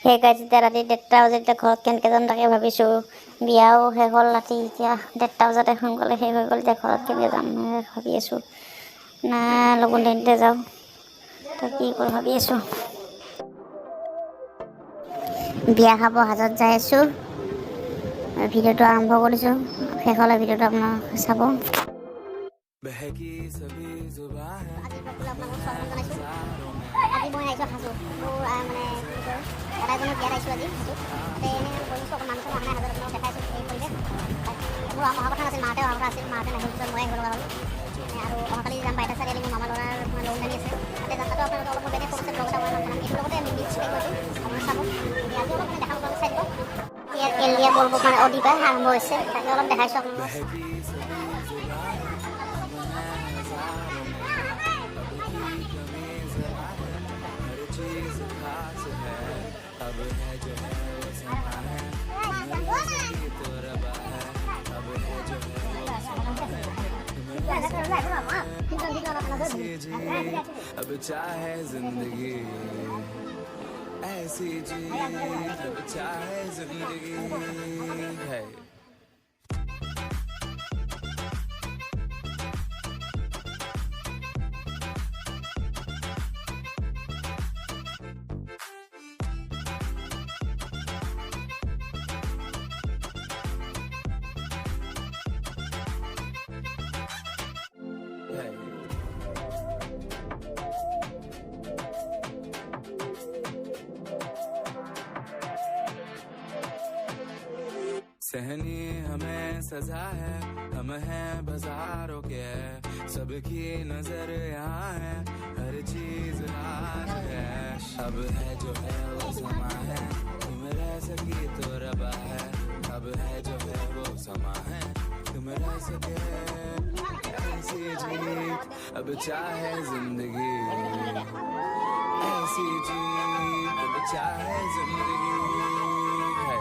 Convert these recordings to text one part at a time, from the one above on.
সেই গাইজ এতিয়া ৰাতি 1:30 বজাত এতিয়া ঘৰত কেনেকৈ যাম তাকে ভাবিছোঁ। বিয়াও শেষ হ'ল ৰাতি, এতিয়া 1:30 বজাতে সোনকালে শেষ হৈ গ'ল। এতিয়া ঘৰত কেনেকৈ যাম ভাবি আছোঁ, না লগুণ দানিতে যাওঁ, তাক কি কৰোঁ ভাবি আছোঁ। বিয়া খাব হাজত যাই আছোঁ, ভিডিঅ'টো আৰম্ভ কৰিছোঁ। শেষ হ'লে ভিডিঅ'টো আপোনালোকে চাব। আজি মই আহিছোঁ হাজোত, মোৰ মানে কি কয় দাদা এজনৰ বিয়াত আহিছোঁ আজি হাজোত। তাতে এনেই গৈছোঁ, অকণ মানুহ অহা নাই হাজোত, আপোনালোকক দেখাইছোঁ এই পৰিৱেশ। বাকী মোৰ অহা কথা নাছিল, মাহঁতে অহা কথা আছিল, মাহঁতে নাহিল, পিছত মই আহিব লগা হ'ল। আৰু অহাকালি যাম বাইদেউ চাৰিআলি, মোৰ মামাৰ ল'ৰাৰ লগুণ দানি আছে, তাতে যাম। তাতো আপোনালোকে অলপ বেলেগ সৰুছে ব্লগ এটা বনাম, এইটোৰ লগতে মিলি গৈছোঁ আপোনালোকে চাব। আজি অলপ মানে দেখাম, আপোনালোকে চাই দিব। ইয়াত তেল দিয়া বলবোৰ মানে অদিবা আৰম্ভ হৈছে, তাকে অলপ দেখাইছোঁ আপোনালোকক। अब चाहे जिंदगी ऐसी जी, अब चाहे जिंदगी है। सहनी हमें सजा है, हम हैं बाजारों के, सबकी नजर यहाँ है, हर चीज राज है। अब है जो है वो समा है, तुम रह सकी तो रबा है। अब है जो है वो समा है, तुम रह सके ऐसी जीत, अब चाहे जिंदगी ऐसी जीत, अब चाहे जिंदगी है।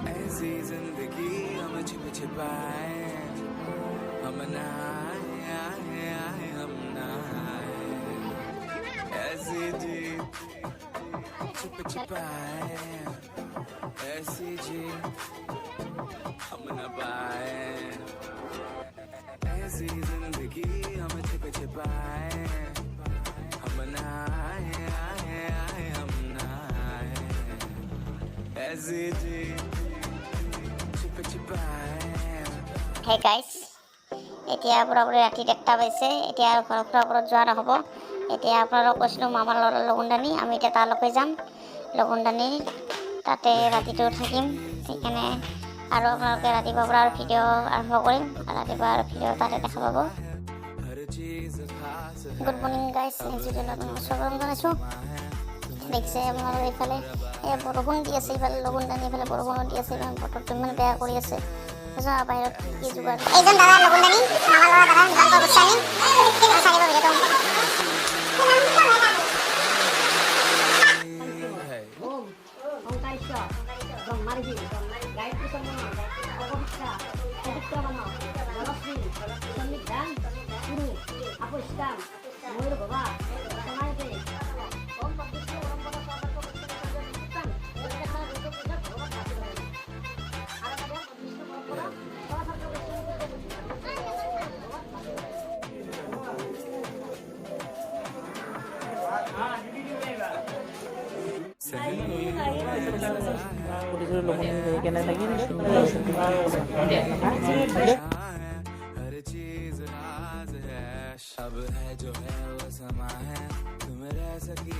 ऐसी जिंदगी हम छिप छिपाए, हम नहाए हम नहाए। ऐसी जी छिप छिपाए, ऐसी जी हम न पाए। ऐसी जिंदगी हम छिप छिपाए, हम नहाए हम नहाए। ऐसी जी হে গাইজ, এতিয়া পুৰাপুৰি ৰাতি 1:30 বাজিছে। এতিয়া আৰু ঘৰৰ পৰা ওপৰত যোৱা নহ'ব। এতিয়া আপোনালোকক কৈছিলোঁ মামাৰ ল'ৰাৰ লগুণ দানি, আমি এতিয়া তালৈকে যাম লগুণ দানি, তাতে ৰাতিটো থাকিম। সেইকাৰণে আৰু আপোনালোকে ৰাতিপুৱাৰ পৰা আৰু ভিডিঅ' আৰম্ভ কৰিম, ৰাতিপুৱা আৰু ভিডিঅ' তাতে দেখা পাব। গুড মৰ্ণিং গাইজ, নেক্সট ভিডিঅ'ত আপোনালোকক স্বাগতম জনাইছোঁ। দেখিছে আপোনালোকে এইফালে বৰষুণ দি আছে, এইফালে লগুণ দানি, এইফালে বৰষুণো দি আছে, বতৰটো ইমান বেয়া কৰি আছে। বাহিৰত কি যোগাৰ এইজন দাদা লগুণ দানি, মামাৰ ল'ৰা দাদা নিৰঞ্জন গোস্বামী, চাই দিব ভিডিঅ'টো। हर चीज राज है। अब है जो है वो समा है, तुम रह सकी